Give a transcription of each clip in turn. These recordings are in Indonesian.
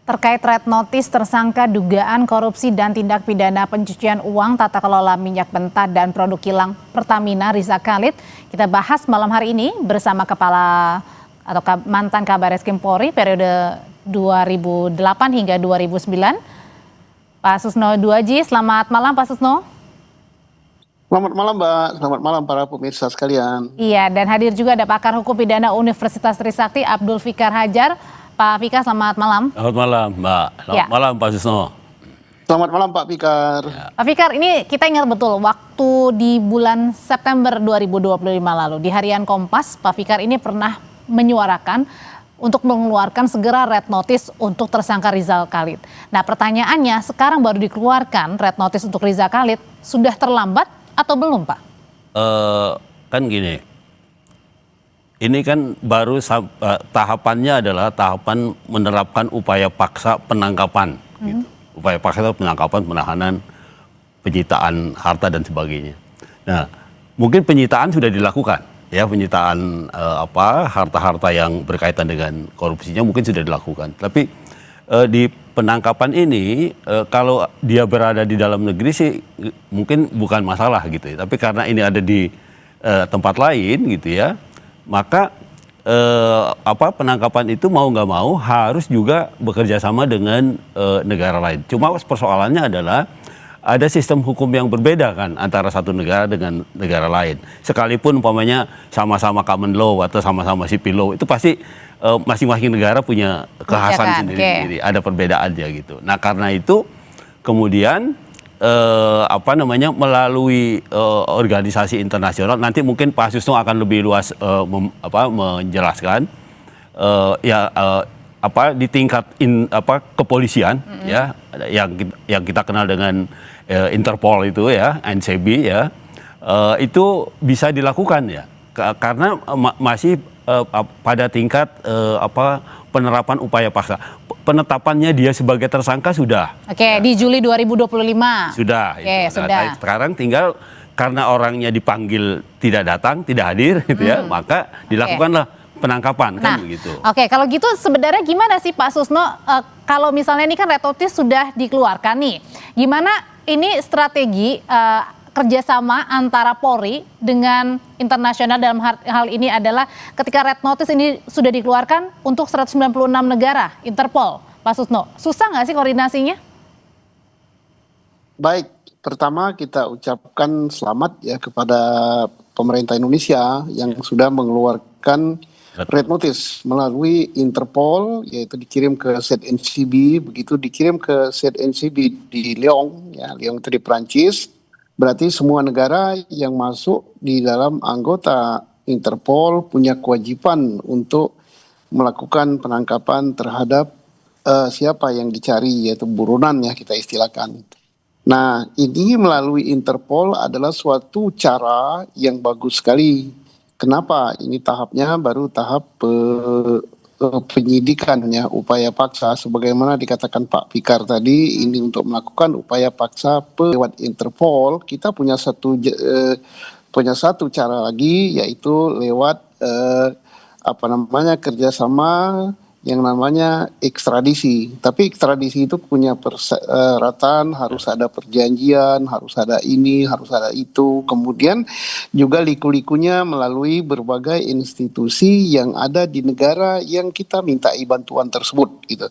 Terkait red notice tersangka dugaan korupsi dan tindak pidana pencucian uang tata kelola minyak mentah dan produk kilang Pertamina Riza Khalid, kita bahas malam hari ini bersama Kepala atau mantan Kabareskrim Polri periode 2008 hingga 2009, Pak Susno Duaji. Selamat malam Pak Susno. Selamat malam Mbak, selamat malam para pemirsa sekalian. Iya, dan hadir juga ada pakar hukum pidana Universitas Trisakti Abdul Fikar Hajar. Pak Fikar, selamat malam. Selamat malam Mbak, selamat malam Pak Susno. Selamat malam Pak Fikar. Pak Fikar, ini kita ingat betul waktu di bulan September 2025 lalu di harian Kompas, Pak Fikar ini pernah menyuarakan untuk mengeluarkan segera red notice untuk tersangka Rizal Khalid. Nah, pertanyaannya sekarang baru dikeluarkan red notice untuk Rizal Khalid, sudah terlambat atau belum Pak? Kan gini, ini kan baru tahapannya adalah tahapan menerapkan upaya paksa penangkapan, gitu. Upaya paksa penangkapan, penahanan, penyitaan harta dan sebagainya. Nah, mungkin penyitaan sudah dilakukan, ya penyitaan harta-harta yang berkaitan dengan korupsinya mungkin sudah dilakukan. Tapi di penangkapan ini kalau dia berada di dalam negeri sih mungkin bukan masalah gitu ya. Tapi karena ini ada di tempat lain gitu ya, maka penangkapan itu mau nggak mau harus juga bekerja sama dengan negara lain. Cuma persoalannya adalah ada sistem hukum yang berbeda kan antara satu negara dengan negara lain. Sekalipun umpamanya sama-sama common law atau sama-sama civil law, itu pasti masing-masing negara punya kekhasan sendiri-sendiri. Ada perbedaannya gitu. Nah karena itu kemudian melalui organisasi internasional, nanti mungkin Pak Susno akan lebih luas menjelaskan di tingkat kepolisian, ya yang kita kenal dengan Interpol itu ya, NCB ya, itu bisa dilakukan ya karena masih pada tingkat penerapan upaya paksa. Penetapannya dia sebagai tersangka sudah. Oke, ya. Di Juli 2025. Sudah. Oke, sudah. Nah, sekarang tinggal karena orangnya dipanggil tidak datang, tidak hadir gitu ya, maka dilakukanlah penangkapan kan begitu. Oke, kalau gitu sebenarnya gimana sih Pak Susno, kalau misalnya ini kan red notice sudah dikeluarkan nih, gimana ini strategi kerjasama antara Polri dengan internasional dalam hal ini adalah ketika red notice ini sudah dikeluarkan untuk 196 negara Interpol, Pak Susno, susah nggak sih koordinasinya? Baik, pertama kita ucapkan selamat ya kepada pemerintah Indonesia yang sudah mengeluarkan red notice melalui Interpol, yaitu dikirim ke ZNCB, begitu dikirim ke ZNCB di Lyon, ya Lyon itu di Prancis. Berarti semua negara yang masuk di dalam anggota Interpol punya kewajiban untuk melakukan penangkapan terhadap siapa yang dicari, yaitu buronan ya kita istilahkan. Nah ini melalui Interpol adalah suatu cara yang bagus sekali. Kenapa? Ini tahapnya baru tahap penyidikan ya, upaya paksa sebagaimana dikatakan Pak Fikar tadi, ini untuk melakukan upaya paksa lewat Interpol. Kita punya satu cara lagi, yaitu lewat kerjasama yang namanya ekstradisi. Tapi ekstradisi itu punya persyaratan, harus ada perjanjian, harus ada ini, harus ada itu. Kemudian juga liku-likunya melalui berbagai institusi yang ada di negara yang kita mintai bantuan tersebut gitu.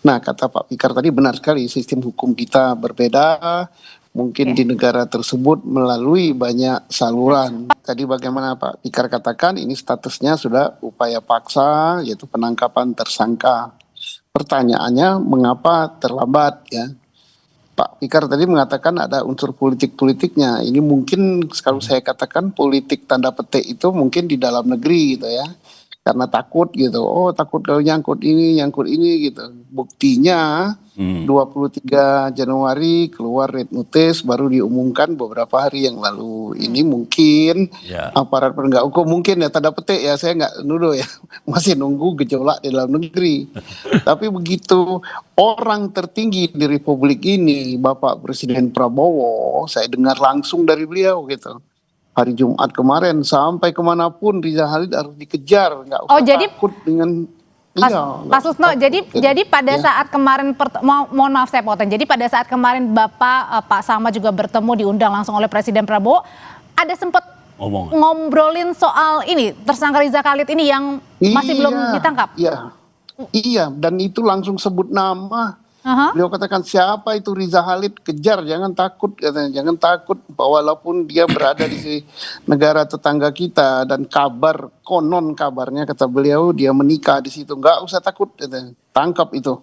Nah, kata Pak Fikar tadi benar sekali, sistem hukum kita berbeda. Mungkin di negara tersebut melalui banyak saluran. Tadi bagaimana Pak Fikar katakan, ini statusnya sudah upaya paksa, yaitu penangkapan tersangka. Pertanyaannya mengapa terlambat ya? Pak Fikar tadi mengatakan ada unsur politik-politiknya. Ini mungkin kalau saya katakan politik tanda petik itu mungkin di dalam negeri gitu ya. Karena takut gitu, takut kalau nyangkut ini gitu. Buktinya 23 Januari keluar red notice, baru diumumkan beberapa hari yang lalu. Ini mungkin aparat penegak hukum mungkin ya tanda petik ya, saya nggak nuduh ya, masih nunggu gejolak di dalam negeri. Tapi begitu orang tertinggi di Republik ini, Bapak Presiden Prabowo, saya dengar langsung dari beliau gitu. Hari Jumat kemarin sampai kemanapun Rizal Khalid harus dikejar, nggak usah takut dengan Pak Susno, jadi pada saat kemarin, mohon maaf saya potong, jadi pada saat kemarin Bapak Pak Sama juga bertemu diundang langsung oleh Presiden Prabowo, ada sempat ngobrolin soal ini tersangka Riza Khalid ini yang masih belum ditangkap. Iya, dan itu langsung sebut nama. Beliau katakan siapa itu Riza Khalid, kejar, jangan takut, katanya, jangan takut, walaupun dia berada di negara tetangga kita dan konon kabarnya kata beliau dia menikah di situ, nggak usah takut, katanya, tangkap itu.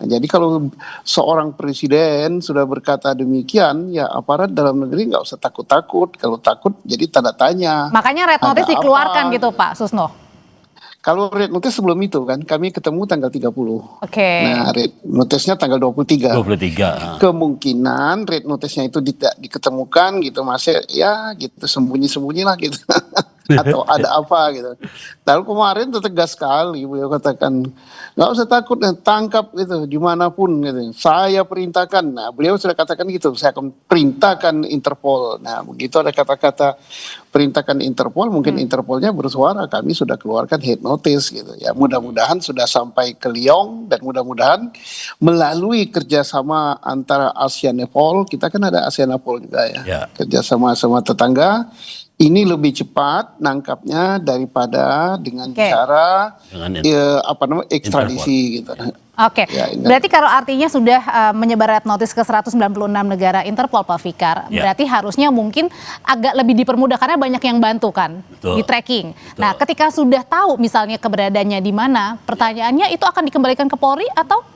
Nah, jadi kalau seorang presiden sudah berkata demikian, ya aparat dalam negeri nggak usah takut-takut. Kalau takut jadi tanda tanya. Makanya red notice dikeluarkan gitu Pak Susno. Kalau red notice sebelum itu kan, kami ketemu tanggal 30. Nah, red notice-nya tanggal 23. Kemungkinan red notice-nya itu tidak diketemukan gitu, masih ya gitu sembunyi-sembunyi lah gitu. Atau ada apa gitu. Lalu kemarin itu tegas sekali beliau katakan, nggak usah takut, tangkap gitu dimanapun gitu. Saya perintahkan. Nah, beliau sudah katakan gitu, saya akan perintahkan Interpol. Nah, begitu ada kata-kata perintahkan Interpol, mungkin Interpolnya bersuara, kami sudah keluarkan head notice gitu ya. Mudah-mudahan sudah sampai ke Lyon dan mudah-mudahan melalui kerjasama antara ASEAN-Nepal, kita kan ada ASEAN-Nepal juga ya. Kerjasama sama tetangga. Ini lebih cepat nangkapnya daripada dengan cara ekstradisi gitu. Oke, berarti kalau artinya sudah menyebar red notice ke 196 negara Interpol Pak Fikar, berarti harusnya mungkin agak lebih dipermudah karena banyak yang bantu kan di tracking. Nah, ketika sudah tahu misalnya keberadaannya di mana, pertanyaannya itu akan dikembalikan ke Polri atau?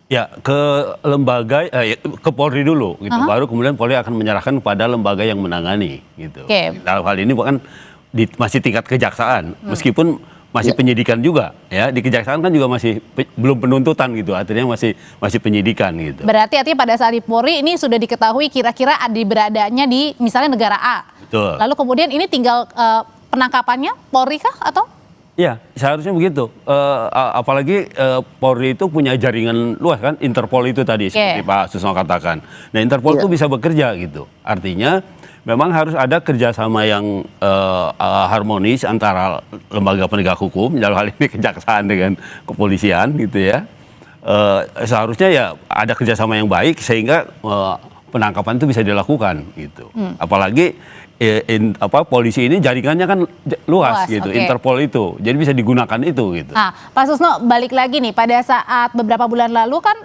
Ya, ke lembaga, ke Polri dulu gitu. Baru kemudian Polri akan menyerahkan kepada lembaga yang menangani gitu. Dalam hal ini bukan masih tingkat kejaksaan, meskipun masih penyidikan juga ya. Di kejaksaan kan juga masih belum penuntutan gitu, artinya masih penyidikan gitu. Berarti artinya pada saat di Polri ini sudah diketahui kira-kira beradaannya di misalnya negara A. Betul. Lalu kemudian ini tinggal penangkapannya Polri kah atau? Ya, seharusnya begitu. Apalagi Polri itu punya jaringan luas kan, Interpol itu tadi seperti Pak Susno katakan. Nah, Interpol itu bisa bekerja gitu. Artinya memang harus ada kerjasama yang harmonis antara lembaga penegak hukum, dalam hal ini kejaksaan dengan kepolisian gitu ya. Seharusnya ya ada kerjasama yang baik sehingga penangkapan itu bisa dilakukan gitu. Apalagi polisi ini jaringannya kan luas gitu, Interpol itu, jadi bisa digunakan itu gitu. Nah, Pak Susno balik lagi nih, pada saat beberapa bulan lalu kan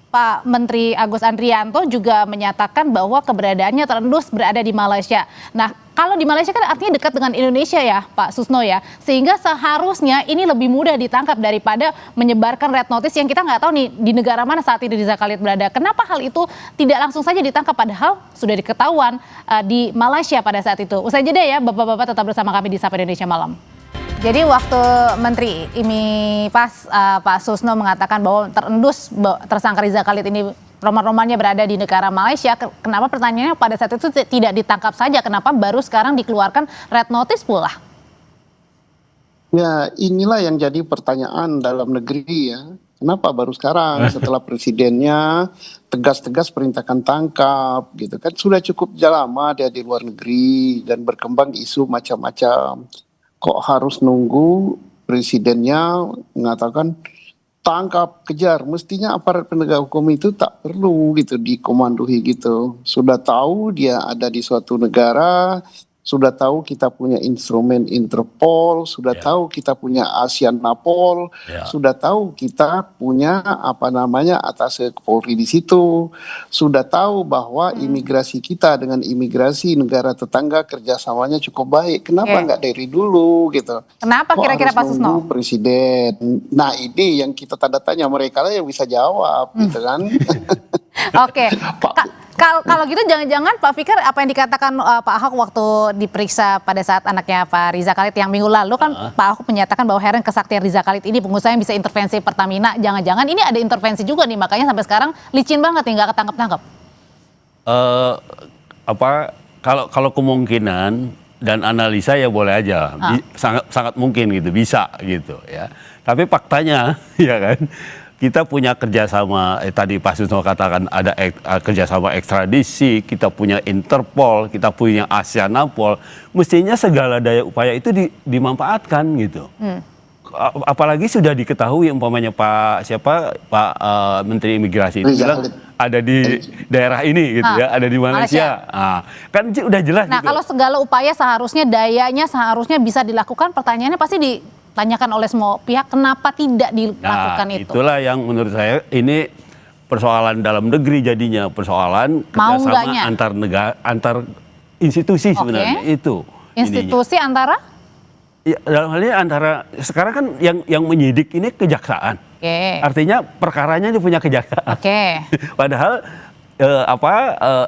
Pak Menteri Agus Andrianto juga menyatakan bahwa keberadaannya terendus berada di Malaysia. Nah, kalau di Malaysia kan artinya dekat dengan Indonesia ya Pak Susno ya, sehingga seharusnya ini lebih mudah ditangkap daripada menyebarkan red notice yang kita nggak tahu nih di negara mana saat ini Riza Khalid berada. Kenapa hal itu tidak langsung saja ditangkap padahal sudah diketahuan di Malaysia pada saat itu. Usai jeda ya, Bapak-bapak tetap bersama kami di Sapa Indonesia Malam. Jadi waktu Menteri Pak Susno mengatakan bahwa terendus tersangka Riza Khalid ini roman-romannya berada di negara Malaysia, kenapa pertanyaannya pada saat itu tidak ditangkap saja, kenapa baru sekarang dikeluarkan red notice pula? Ya, inilah yang jadi pertanyaan dalam negeri ya. Kenapa baru sekarang setelah presidennya tegas-tegas perintahkan tangkap gitu kan, sudah cukup lama dia di luar negeri dan berkembang isu macam-macam. Kok harus nunggu presidennya mengatakan tangkap, kejar? Mestinya aparat penegak hukum itu tak perlu gitu dikomandoi gitu. Sudah tahu dia ada di suatu negara, sudah tahu kita punya instrumen Interpol, sudah tahu kita punya ASEAN-Napol, sudah tahu kita punya atas Polri di situ, sudah tahu bahwa imigrasi kita dengan imigrasi negara tetangga kerjasamanya cukup baik. Kenapa nggak dari dulu gitu? Kenapa kira-kira Pak Susno? Presiden. Nah, ini yang kita tanda tanya, mereka lah yang bisa jawab gitu kan. Oke. Kalau gitu jangan-jangan Pak Fikar apa yang dikatakan Pak Ahok waktu diperiksa pada saat anaknya Pak Riza Khalid yang minggu lalu kan Pak Ahok menyatakan bahwa heran kesaktian Riza Khalid ini pengusaha yang bisa intervensi Pertamina, jangan-jangan ini ada intervensi juga nih, makanya sampai sekarang licin banget nih nggak ketangkep-tangkep. Kalau kemungkinan dan analisa ya boleh aja, sangat mungkin gitu, bisa gitu ya. Tapi faktanya ya kan, kita punya kerjasama, tadi Pak Susno katakan ada kerjasama ekstradisi, kita punya Interpol, kita punya ASEAN-Napol, mestinya segala daya upaya itu dimanfaatkan gitu. apalagi sudah diketahui umpamanya Pak Menteri Imigrasi itu bilang ada di daerah ini gitu ya, ada di Malaysia. Nah, kan udah jelas. Nah, gitu. kalau segala upaya seharusnya bisa dilakukan, pertanyaannya pasti ditanyakan oleh semua pihak, kenapa tidak dilakukan itu? Itulah yang menurut saya ini persoalan dalam negeri jadinya, persoalan kerjasama antar institusi sebenarnya itu. Institusi antara? Ya, dalam hal ini antara sekarang kan yang menyidik ini kejaksaan. Artinya perkaranya ini punya kejaksaan. Padahal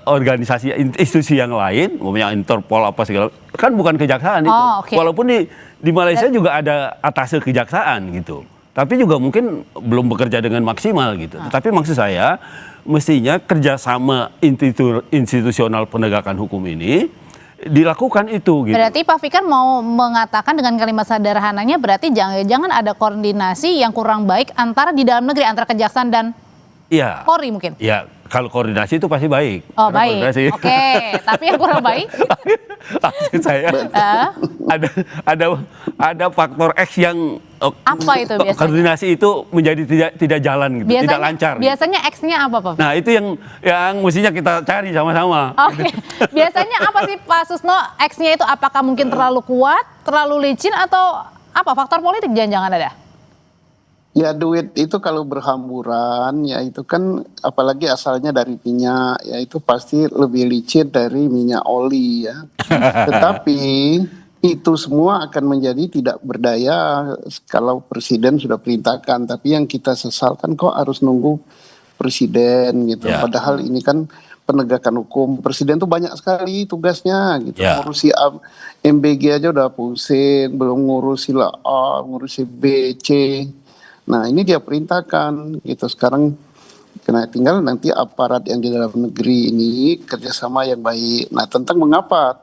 organisasi institusi yang lain, namanya Interpol apa segala, kan bukan kejaksaan itu. Walaupun di Malaysia juga ada atasé kejaksaan gitu. Tapi juga mungkin belum bekerja dengan maksimal gitu. Tapi maksud saya mestinya kerjasama institusional penegakan hukum ini dilakukan itu gitu. Berarti Pak Fikar mau mengatakan dengan kalimat sederhananya, berarti jangan ada koordinasi yang kurang baik antara di dalam negeri, antara kejaksaan dan Polri mungkin? Ya, kalau koordinasi itu pasti baik. Oh, baik. Oke, tapi yang kurang baik? Maksud saya ada faktor X yang apa itu biasanya? Koordinasi itu menjadi tidak jalan gitu, tidak lancar. Biasanya X-nya apa, Pak? Nah, itu yang mestinya kita cari sama-sama. Biasanya apa sih Pak Susno, X-nya itu apakah mungkin terlalu kuat, terlalu licin, atau apa faktor politik jangan-jangan ada? Ya, duit itu kalau berhamburan ya itu kan apalagi asalnya dari minyak ya itu pasti lebih licin dari minyak oli ya. Tetapi itu semua akan menjadi tidak berdaya kalau presiden sudah perintahkan. Tapi yang kita sesalkan kok harus nunggu presiden gitu. Padahal ini kan penegakan hukum. Presiden tuh banyak sekali tugasnya gitu. Ngurusi MBG aja udah pusing, belum ngurusi A, ngurusi B, C. Nah, ini dia perintahkan gitu. Sekarang tinggal nanti aparat yang di dalam negeri ini kerjasama yang baik. Nah, tentang mengapa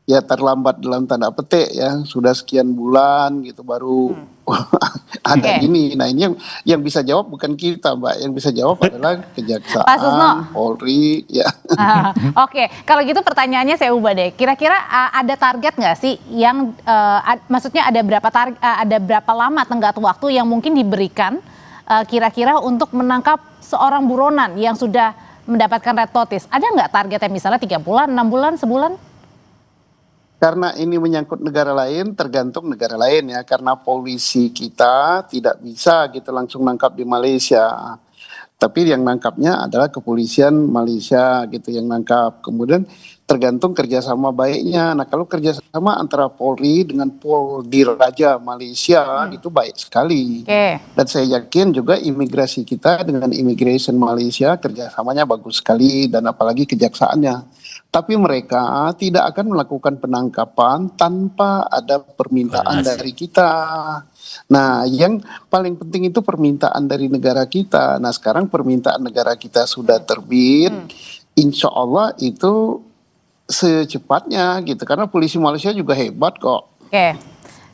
ya terlambat dalam tanda petik ya, sudah sekian bulan gitu baru ada ini. Nah, ini yang bisa jawab bukan kita, Mbak. Yang bisa jawab adalah kejaksaan, Polri ya. Kalau gitu pertanyaannya saya ubah deh. Kira-kira ada target nggak sih yang maksudnya ada berapa lama tenggat waktu yang mungkin diberikan kira-kira untuk menangkap seorang buronan yang sudah mendapatkan red notice? Ada nggak targetnya, misalnya 3 bulan, 6 bulan, sebulan? Karena ini menyangkut negara lain, tergantung negara lain ya. Karena polisi kita tidak bisa gitu langsung nangkap di Malaysia. Tapi yang nangkapnya adalah kepolisian Malaysia gitu yang nangkap. Kemudian tergantung kerjasama baiknya. Nah, kalau kerjasama antara Polri dengan Poldiraja Malaysia itu baik sekali. Dan saya yakin juga imigrasi kita dengan Immigration Malaysia kerjasamanya bagus sekali, dan apalagi kejaksaannya. Tapi mereka tidak akan melakukan penangkapan tanpa ada permintaan dari kita. Nah, yang paling penting itu permintaan dari negara kita. Nah, sekarang permintaan negara kita sudah terbit. Insya Allah itu secepatnya gitu. Karena polisi Malaysia juga hebat kok.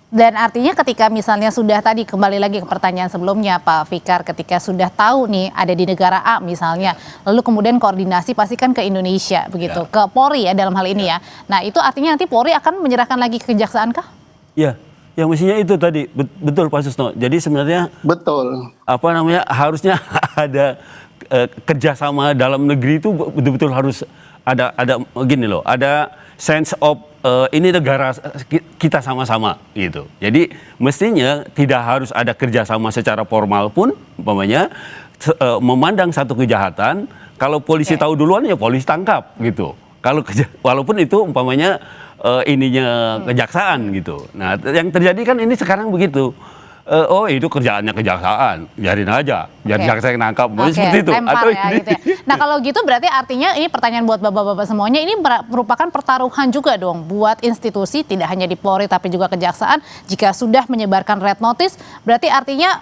Dan artinya ketika misalnya sudah tadi, kembali lagi ke pertanyaan sebelumnya Pak Fikar, ketika sudah tahu nih ada di negara A misalnya, lalu kemudian koordinasi pasti kan ke Indonesia begitu, ke Polri ya dalam hal ini ya. Nah, itu artinya nanti Polri akan menyerahkan lagi ke kejaksaan kah? Iya, yang mestinya itu tadi, betul Pak Susno. Jadi sebenarnya harusnya ada kerjasama dalam negeri itu betul-betul harus ada gini loh, ada sense of ini negara kita sama-sama gitu. Jadi mestinya tidak harus ada kerjasama secara formal pun, umpamanya memandang satu kejahatan, kalau polisi tahu duluan ya polisi tangkap gitu. Kalau walaupun itu umpamanya ininya kejaksaan gitu. Nah, yang terjadi kan ini sekarang begitu. Itu kerjaannya kejaksaan, biarin aja, biar jaksa yang nangkap, seperti itu. Atau gitu ya. Nah, kalau gitu berarti artinya ini pertanyaan buat bapak-bapak semuanya, ini merupakan pertaruhan juga dong buat institusi, tidak hanya di Polri tapi juga kejaksaan. Jika sudah menyebarkan red notice, berarti artinya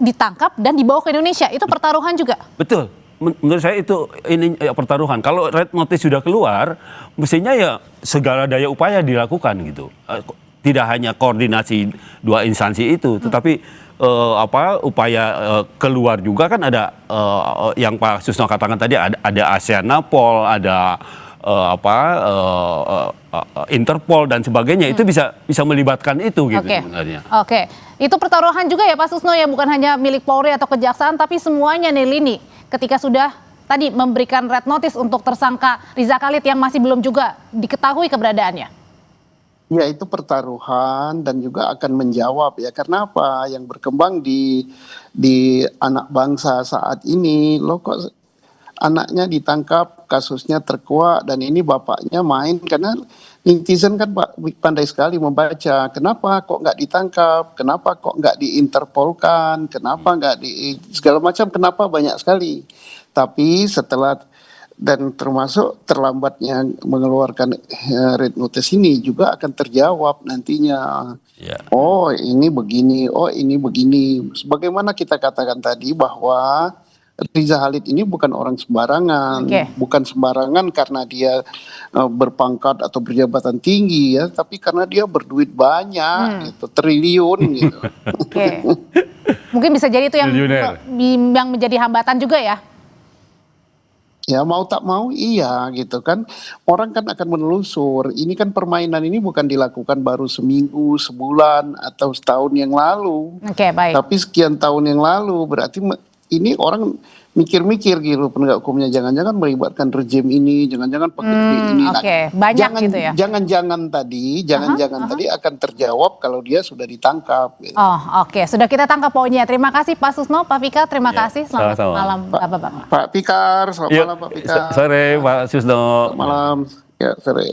ditangkap dan dibawa ke Indonesia, itu pertaruhan juga? Betul. Menurut saya itu ini pertaruhan. Kalau red notice sudah keluar, mestinya ya segala daya upaya dilakukan gitu. Tidak hanya koordinasi dua instansi itu, tetapi upaya keluar juga kan ada yang Pak Susno katakan tadi, ada ASEAN Napol, ada Interpol dan sebagainya itu bisa melibatkan itu gitu Oke. sebenarnya. Oke, itu pertaruhan juga ya Pak Susno ya, bukan hanya milik Polri atau Kejaksaan, tapi semuanya nih Lini. Ketika sudah tadi memberikan red notice untuk tersangka Riza Khalid yang masih belum juga diketahui keberadaannya. Ya itu pertaruhan dan juga akan menjawab ya, karena apa yang berkembang di anak bangsa saat ini, lo kok anaknya ditangkap, kasusnya terkuak, dan ini bapaknya main, karena netizen kan pandai sekali membaca, kenapa kok nggak ditangkap, kenapa kok nggak diinterpolkan, kenapa nggak di segala macam, kenapa banyak sekali. Tapi setelah dan termasuk terlambatnya mengeluarkan red notice ini juga akan terjawab nantinya. Ya. Oh ini begini, oh ini begini. Sebagaimana kita katakan tadi bahwa Riza Khalid ini bukan orang sembarangan, Oke. bukan sembarangan karena dia berpangkat atau berjabatan tinggi ya, tapi karena dia berduit banyak, gitu, triliun gitu. Oke. Mungkin bisa jadi itu yang Miliuner. yang menjadi hambatan juga ya. Ya mau tak mau iya gitu kan. Orang kan akan menelusur. Ini kan permainan ini bukan dilakukan baru seminggu, sebulan, atau setahun yang lalu. Oke, baik. Tapi sekian tahun yang lalu. Berarti ini orang mikir-mikir gitu penegak hukumnya. Jangan-jangan melibatkan rejim ini, jangan-jangan pegawai ini. Nah, Oke, banyak gitu ya. Jangan-jangan tadi akan terjawab kalau dia sudah ditangkap. Gitu. Oh, oke. Sudah kita tangkap poinnya. Terima kasih Pak Susno, Pak Fikar, terima Ya, kasih. Selamat sama-sama. malam Bapak-bapak. Pak Fikar, selamat Yuk, malam Pak Fikar. sore Pak Susno. Selamat malam. Ya, sore.